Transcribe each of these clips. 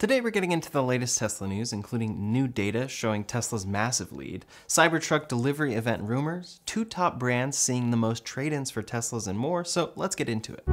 Today we're getting into the latest Tesla news, including new data showing Tesla's massive lead, Cybertruck delivery event rumors, two top brands seeing the most trade-ins for Teslas, and more, so let's get into it.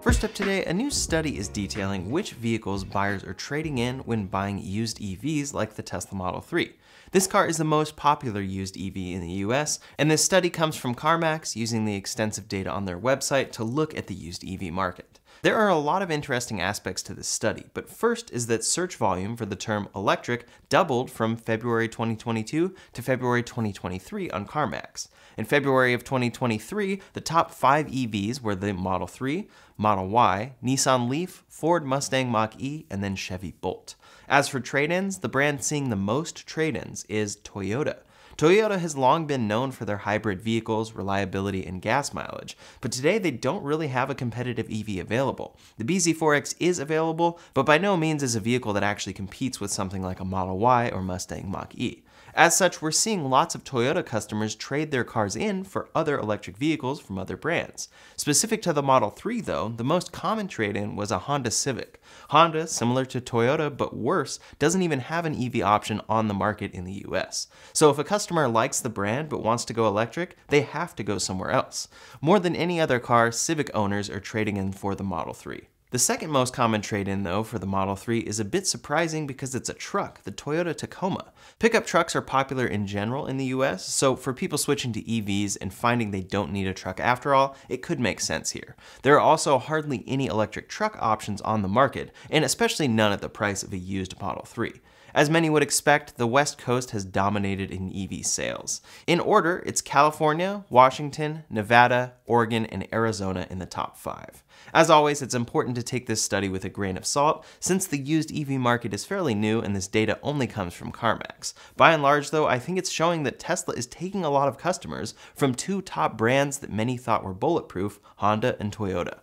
First up today, a new study is detailing which vehicles buyers are trading in when buying used EVs like the Tesla Model 3. This car is the most popular used EV in the US, and this study comes from CarMax using the extensive data on their website to look at the used EV market. There are a lot of interesting aspects to this study, but first is that search volume for the term electric doubled from February 2022 to February 2023 on CarMax. In February of 2023, the top 5 EVs were the Model 3, Model Y, Nissan Leaf, Ford Mustang Mach-E, and then Chevy Bolt. As for trade-ins, the brand seeing the most trade-ins is Toyota. Toyota has long been known for their hybrid vehicles, reliability, and gas mileage, but today they don't really have a competitive EV available. The BZ4X is available, but by no means is a vehicle that actually competes with something like a Model Y or Mustang Mach-E. As such, we're seeing lots of Toyota customers trade their cars in for other electric vehicles from other brands. Specific to the Model 3 though, the most common trade-in was a Honda Civic. Honda, similar to Toyota but worse, doesn't even have an EV option on the market in the US. So if a customer likes the brand but wants to go electric, they have to go somewhere else. More than any other car, Civic owners are trading in for the Model 3. The second most common trade-in though for the Model 3 is a bit surprising because it's a truck, the Toyota Tacoma. Pickup trucks are popular in general in the US, so for people switching to EVs and finding they don't need a truck after all, it could make sense here. There are also hardly any electric truck options on the market, and especially none at the price of a used Model 3. As many would expect, the West Coast has dominated in EV sales. In order, it's California, Washington, Nevada, Oregon, and Arizona in the top 5. As always, it's important to take this study with a grain of salt, since the used EV market is fairly new and this data only comes from CarMax. By and large though, I think it's showing that Tesla is taking a lot of customers from two top brands that many thought were bulletproof, Honda and Toyota.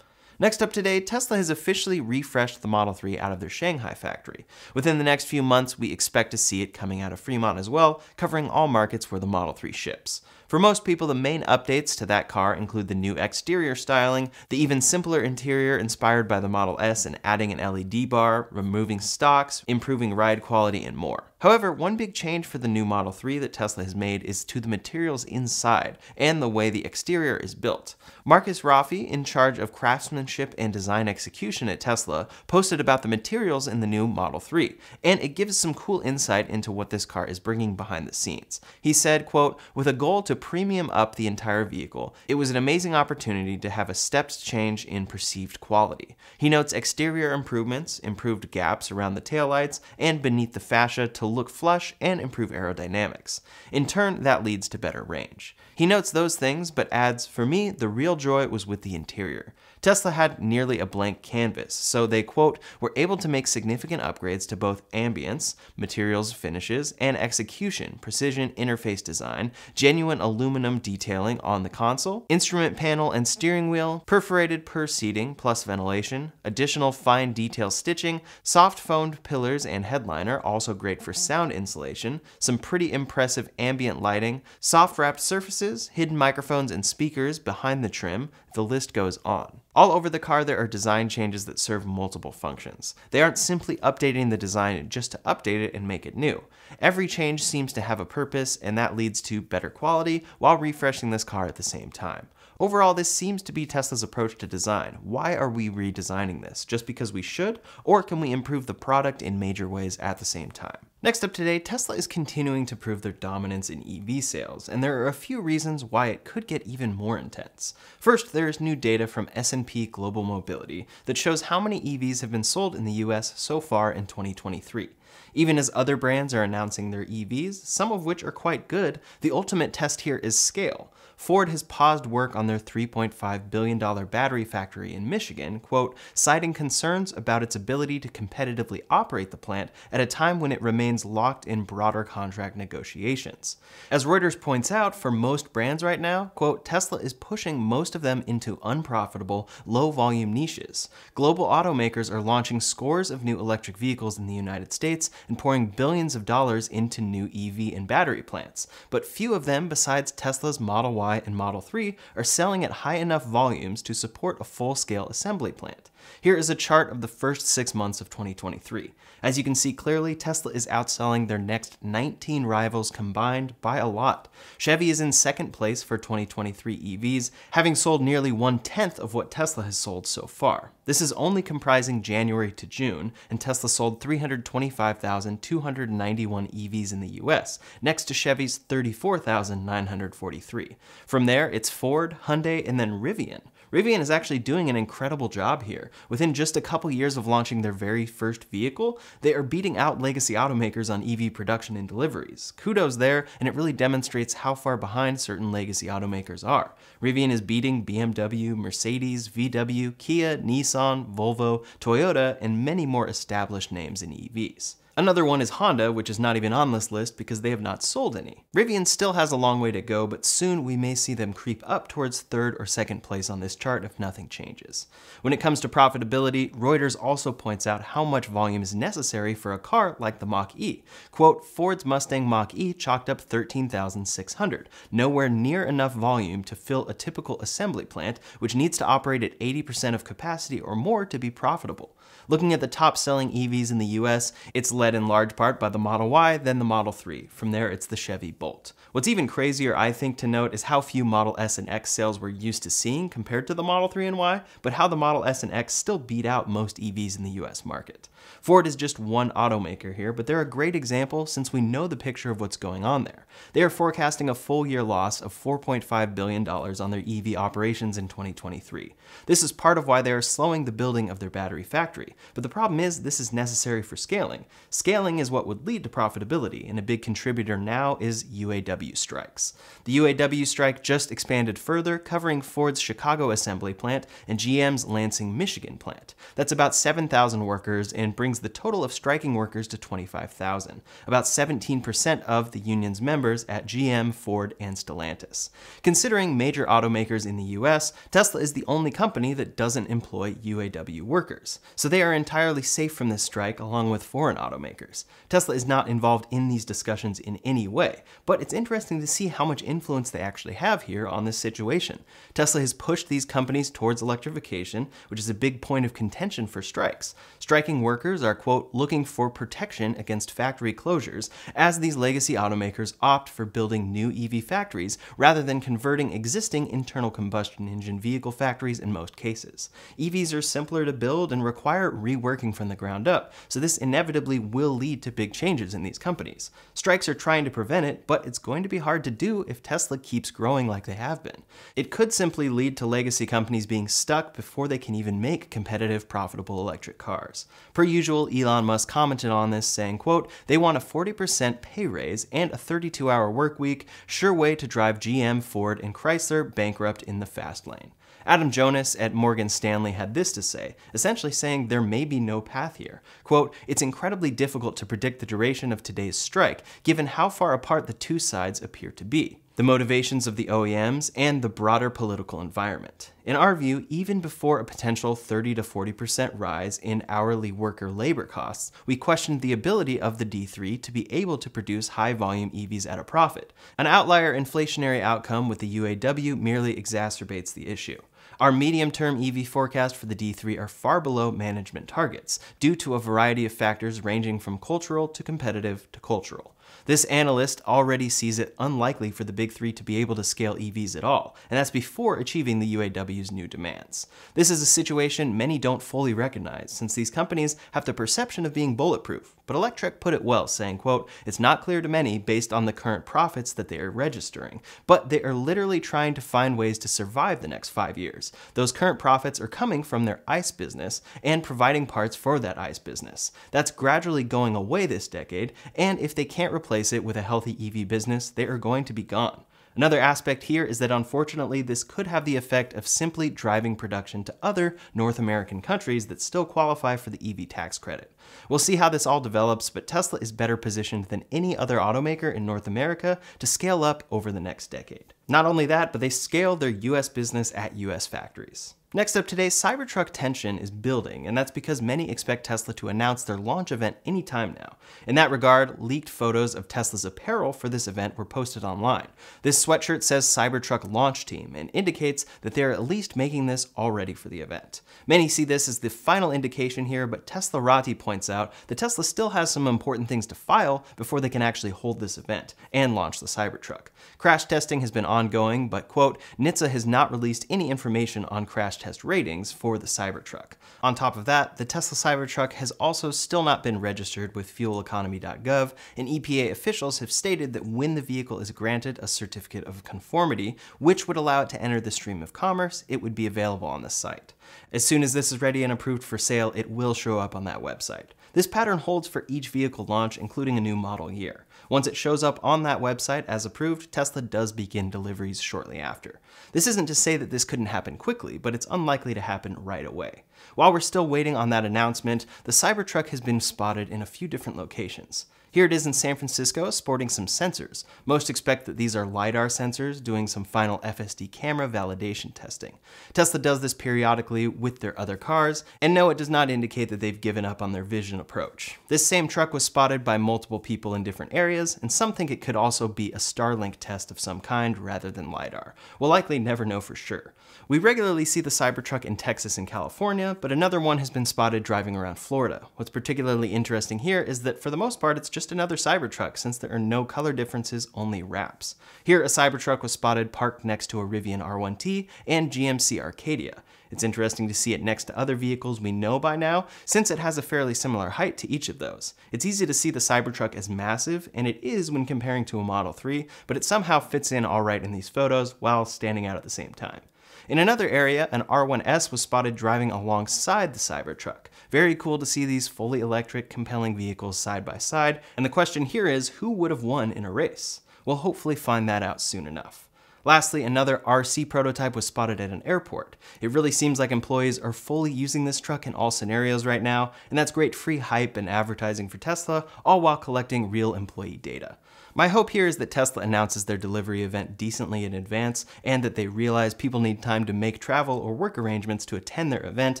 Next up today, Tesla has officially refreshed the Model 3 out of their Shanghai factory. Within the next few months, we expect to see it coming out of Fremont as well, covering all markets where the Model 3 ships. For most people, the main updates to that car include the new exterior styling, the even simpler interior inspired by the Model S and adding an LED bar, removing stocks, improving ride quality, and more. However, one big change for the new Model 3 that Tesla has made is to the materials inside and the way the exterior is built. Marcus Raffi, in charge of craftsmanship and design execution at Tesla, posted about the materials in the new Model 3, and it gives some cool insight into what this car is bringing behind the scenes. He said, quote, "With a goal to premium up the entire vehicle, it was an amazing opportunity to have a stepped change in perceived quality." He notes exterior improvements, improved gaps around the taillights and beneath the fascia to look flush and improve aerodynamics. In turn, that leads to better range. He notes those things, but adds, "For me, the real joy was with the interior." Tesla had nearly a blank canvas, so they, quote, "were able to make significant upgrades to both ambience, materials, finishes, and execution, precision interface design, genuine aluminum detailing on the console, instrument panel and steering wheel, perforated PER seating plus ventilation, additional fine detail stitching, soft foamed pillars and headliner, also great for sound insulation, some pretty impressive ambient lighting, soft wrapped surfaces, hidden microphones and speakers behind the trim, the list goes on." All over the car, there are design changes that serve multiple functions. They aren't simply updating the design just to update it and make it new. Every change seems to have a purpose, and that leads to better quality while refreshing this car at the same time. Overall, this seems to be Tesla's approach to design. Why are we redesigning this? Just because we should? Or can we improve the product in major ways at the same time? Next up today, Tesla is continuing to prove their dominance in EV sales, and there are a few reasons why it could get even more intense. First, there is new data from S&P Global Mobility that shows how many EVs have been sold in the US so far in 2023. Even as other brands are announcing their EVs, some of which are quite good, the ultimate test here is scale. Ford has paused work on their $3.5 billion battery factory in Michigan, quote, citing concerns about its ability to competitively operate the plant at a time when it remains remains locked in broader contract negotiations. As Reuters points out, for most brands right now, quote, Tesla is pushing most of them into unprofitable, low-volume niches. Global automakers are launching scores of new electric vehicles in the United States and pouring billions of dollars into new EV and battery plants, but few of them besides Tesla's Model Y and Model 3 are selling at high enough volumes to support a full-scale assembly plant. Here is a chart of the first 6 months of 2023. As you can see clearly, Tesla is outselling their next 19 rivals combined by a lot. Chevy is in second place for 2023 EVs, having sold nearly 1/10 of what Tesla has sold so far. This is only comprising January to June, and Tesla sold 325,291 EVs in the US, next to Chevy's 34,943. From there, it's Ford, Hyundai, and then Rivian. Rivian is actually doing an incredible job here. Within just a couple years of launching their very first vehicle, they are beating out legacy automakers on EV production and deliveries. Kudos there, and it really demonstrates how far behind certain legacy automakers are. Rivian is beating BMW, Mercedes, VW, Kia, Nissan, Volvo, Toyota, and many more established names in EVs. Another one is Honda, which is not even on this list because they have not sold any. Rivian still has a long way to go, but soon we may see them creep up towards third or second place on this chart if nothing changes. When it comes to profitability, Reuters also points out how much volume is necessary for a car like the Mach-E. Quote, Ford's Mustang Mach-E chalked up 13,600, nowhere near enough volume to fill a typical assembly plant, which needs to operate at 80% of capacity or more to be profitable. Looking at the top-selling EVs in the US, it's led in large part by the Model Y, then the Model 3. From there, it's the Chevy Bolt. What's even crazier, I think, to note is how few Model S and X sales we're used to seeing compared to the Model 3 and Y, but how the Model S and X still beat out most EVs in the US market. Ford is just one automaker here, but they're a great example since we know the picture of what's going on there. They are forecasting a full-year loss of $4.5 billion on their EV operations in 2023. This is part of why they are slowing the building of their battery factory, but the problem is this is necessary for scaling. Scaling is what would lead to profitability, and a big contributor now is UAW strikes. The UAW strike just expanded further, covering Ford's Chicago assembly plant and GM's Lansing, Michigan plant. That's about 7,000 workers and brings the total of striking workers to 25,000, about 17% of the union's members at GM, Ford, and Stellantis. Considering major automakers in the US, Tesla is the only company that doesn't employ UAW workers, so they are entirely safe from this strike along with foreign automakers. Tesla is not involved in these discussions in any way, but it's interesting to see how much influence they actually have here on this situation. Tesla has pushed these companies towards electrification, which is a big point of contention for strikes. Striking workers are, quote, looking for protection against factory closures as these legacy automakers opt for building new EV factories rather than converting existing internal combustion engine vehicle factories in most cases. EVs are simpler to build and require reworking from the ground up, so this inevitably will lead to big changes in these companies. Strikes are trying to prevent it, but it's going to be hard to do if Tesla keeps growing like they have been. It could simply lead to legacy companies being stuck before they can even make competitive, profitable electric cars. Per usual, Elon Musk commented on this saying, quote, they want a 40% pay raise and a 32-hour work week, sure way to drive GM, Ford, and Chrysler bankrupt in the fast lane. Adam Jonas at Morgan Stanley had this to say, essentially saying there may be no path here. Quote, it's incredibly difficult to predict the duration of today's strike, given how far apart the two sides appear to be, the motivations of the OEMs, and the broader political environment. In our view, even before a potential 30 to 40% rise in hourly worker labor costs, we questioned the ability of the D3 to be able to produce high-volume EVs at a profit. An outlier inflationary outcome with the UAW merely exacerbates the issue. Our medium-term EV forecast for the D3 are far below management targets, due to a variety of factors ranging from cultural to competitive to cultural. This analyst already sees it unlikely for the big three to be able to scale EVs at all, and that's before achieving the UAW's new demands. This is a situation many don't fully recognize, since these companies have the perception of being bulletproof, but Electrek put it well, saying, quote, it's not clear to many based on the current profits that they are registering, but they are literally trying to find ways to survive the next 5 years. Those current profits are coming from their ICE business and providing parts for that ICE business. That's gradually going away this decade, and if they can't replace it with a healthy EV business, they are going to be gone. Another aspect here is that unfortunately this could have the effect of simply driving production to other North American countries that still qualify for the EV tax credit. We'll see how this all develops, but Tesla is better positioned than any other automaker in North America to scale up over the next decade. Not only that, but they scale their US business at US factories. Next up today, Cybertruck tension is building, and that's because many expect Tesla to announce their launch event anytime now. In that regard, leaked photos of Tesla's apparel for this event were posted online. This sweatshirt says Cybertruck Launch Team and indicates that they're at least making this all ready for the event. Many see this as the final indication here, but Teslarati points out that Tesla still has some important things to file before they can actually hold this event and launch the Cybertruck. Crash testing has been ongoing, but quote, NHTSA has not released any information on crash test ratings for the Cybertruck. On top of that, the Tesla Cybertruck has also still not been registered with fueleconomy.gov, and EPA officials have stated that when the vehicle is granted a certificate of conformity, which would allow it to enter the stream of commerce, it would be available on the site. As soon as this is ready and approved for sale, it will show up on that website. This pattern holds for each vehicle launch, including a new model year. Once it shows up on that website as approved, Tesla does begin deliveries shortly after. This isn't to say that this couldn't happen quickly, but it's unlikely to happen right away. While we're still waiting on that announcement, the Cybertruck has been spotted in a few different locations. Here it is in San Francisco, sporting some sensors. Most expect that these are LiDAR sensors doing some final FSD camera validation testing. Tesla does this periodically with their other cars, and no, it does not indicate that they've given up on their vision approach. This same truck was spotted by multiple people in different areas, and some think it could also be a Starlink test of some kind rather than LiDAR. We'll likely never know for sure. We regularly see the Cybertruck in Texas and California, but another one has been spotted driving around Florida. What's particularly interesting here is that for the most part it's just another Cybertruck, since there are no color differences, only wraps. Here a Cybertruck was spotted parked next to a Rivian R1T and GMC Arcadia. It's interesting to see it next to other vehicles we know by now, since it has a fairly similar height to each of those. It's easy to see the Cybertruck as massive, and it is when comparing to a Model 3, but it somehow fits in alright in these photos while standing out at the same time. In another area, an R1S was spotted driving alongside the Cybertruck. Very cool to see these fully electric, compelling vehicles side by side, and the question here is, who would have won in a race? We'll hopefully find that out soon enough. Lastly, another RC prototype was spotted at an airport. It really seems like employees are fully using this truck in all scenarios right now, and that's great free hype and advertising for Tesla, all while collecting real employee data. My hope here is that Tesla announces their delivery event decently in advance, and that they realize people need time to make travel or work arrangements to attend their event,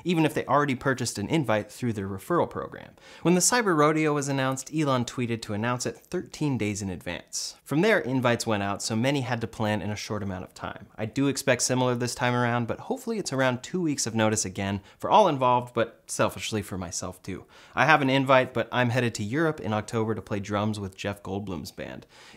even if they already purchased an invite through their referral program. When the Cyber Rodeo was announced, Elon tweeted to announce it 13 days in advance. From there, invites went out, so many had to plan in a short amount of time. I do expect similar this time around, but hopefully it's around 2 weeks of notice again for all involved, but selfishly for myself too. I have an invite, but I'm headed to Europe in October to play drums with Jeff Goldblum's band.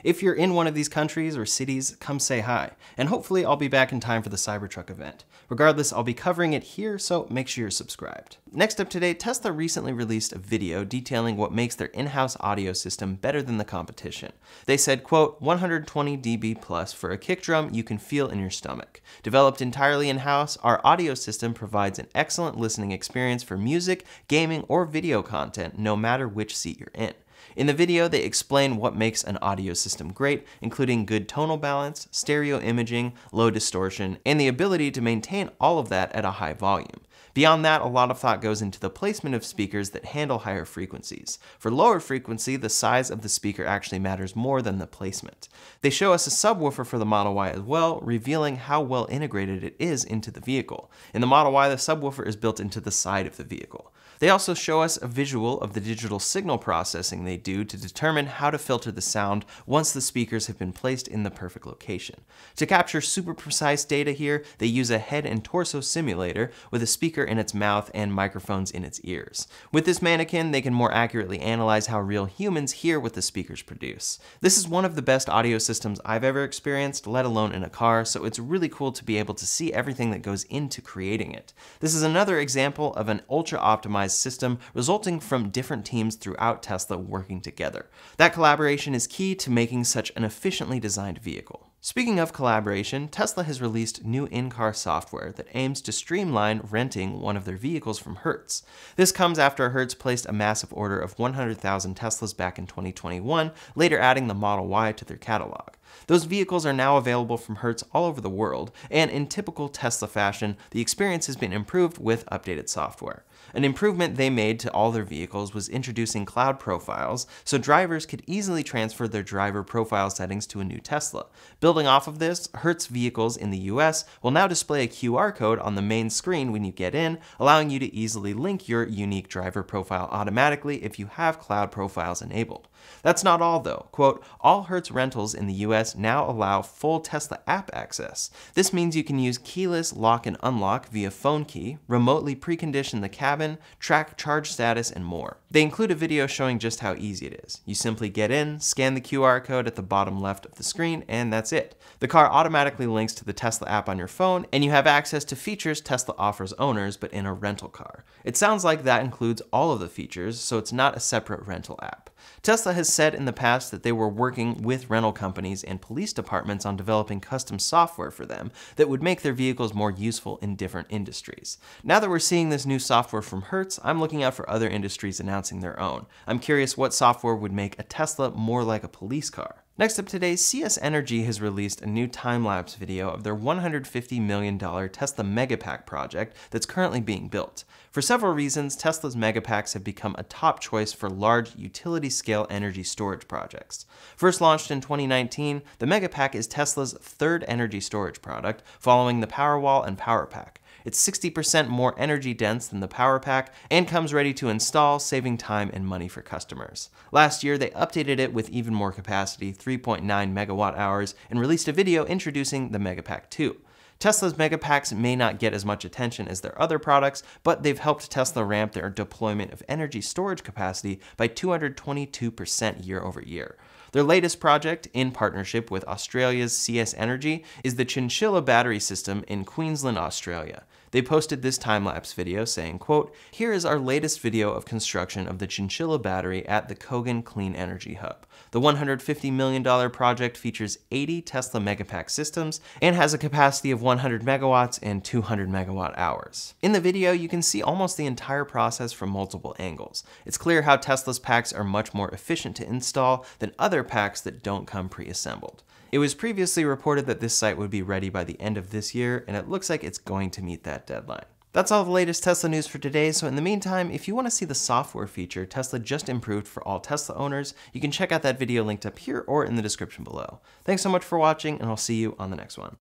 If you're in one of these countries or cities, come say hi, and hopefully I'll be back in time for the Cybertruck event. Regardless, I'll be covering it here, so make sure you're subscribed. Next up today, Tesla recently released a video detailing what makes their in-house audio system better than the competition. They said, quote, 120 dB plus for a kick drum you can feel in your stomach. Developed entirely in-house, our audio system provides an excellent listening experience for music, gaming, or video content, no matter which seat you're in. In the video, they explain what makes an audio system great, including good tonal balance, stereo imaging, low distortion, and the ability to maintain all of that at a high volume. Beyond that, a lot of thought goes into the placement of speakers that handle higher frequencies. For lower frequency, the size of the speaker actually matters more than the placement. They show us a subwoofer for the Model Y as well, revealing how well integrated it is into the vehicle. In the Model Y, the subwoofer is built into the side of the vehicle. They also show us a visual of the digital signal processing they do to determine how to filter the sound once the speakers have been placed in the perfect location. To capture super precise data here, they use a head and torso simulator with a speaker in its mouth and microphones in its ears. With this mannequin, they can more accurately analyze how real humans hear what the speakers produce. This is one of the best audio systems I've ever experienced, let alone in a car, so it's really cool to be able to see everything that goes into creating it. This is another example of an ultra-optimized system resulting from different teams throughout Tesla working together. That collaboration is key to making such an efficiently designed vehicle. Speaking of collaboration, Tesla has released new in-car software that aims to streamline renting one of their vehicles from Hertz. This comes after Hertz placed a massive order of 100,000 Teslas back in 2021, later adding the Model Y to their catalog. Those vehicles are now available from Hertz all over the world, and in typical Tesla fashion, the experience has been improved with updated software. An improvement they made to all their vehicles was introducing cloud profiles, so drivers could easily transfer their driver profile settings to a new Tesla. Building off of this, Hertz vehicles in the US will now display a QR code on the main screen when you get in, allowing you to easily link your unique driver profile automatically if you have cloud profiles enabled. That's not all though. Quote, all Hertz rentals in the US now allow full Tesla app access. This means you can use keyless lock and unlock via phone key, remotely precondition the cabin, track charge status, and more. They include a video showing just how easy it is. You simply get in, scan the QR code at the bottom left of the screen, and that's it. The car automatically links to the Tesla app on your phone, and you have access to features Tesla offers owners, but in a rental car. It sounds like that includes all of the features, so it's not a separate rental app. Tesla has said in the past that they were working with rental companies and police departments on developing custom software for them that would make their vehicles more useful in different industries. Now that we're seeing this new software from Hertz, I'm looking out for other industries announcing their own. I'm curious what software would make a Tesla more like a police car. Next up today, CS Energy has released a new time-lapse video of their $150 million Tesla Megapack project that's currently being built. For several reasons, Tesla's Megapacks have become a top choice for large utility-scale energy storage projects. First launched in 2019, the Megapack is Tesla's third energy storage product, following the Powerwall and Powerpack. It's 60% more energy dense than the Powerpack and comes ready to install, saving time and money for customers. Last year, they updated it with even more capacity, 3.9 megawatt hours, and released a video introducing the Megapack 2. Tesla's Megapacks may not get as much attention as their other products, but they've helped Tesla ramp their deployment of energy storage capacity by 222% year over year. Their latest project, in partnership with Australia's CS Energy, is the Chinchilla battery system in Queensland, Australia. They posted this time-lapse video saying, quote, here is our latest video of construction of the Chinchilla battery at the Kogan Clean Energy Hub. The $150 million project features 80 Tesla Megapack systems and has a capacity of 100 megawatts and 200 megawatt hours. In the video, you can see almost the entire process from multiple angles. It's clear how Tesla's packs are much more efficient to install than other packs that don't come pre-assembled. It was previously reported that this site would be ready by the end of this year, and it looks like it's going to meet that deadline. That's all the latest Tesla news for today, so in the meantime, if you want to see the software feature Tesla just improved for all Tesla owners, you can check out that video linked up here or in the description below. Thanks so much for watching, and I'll see you on the next one.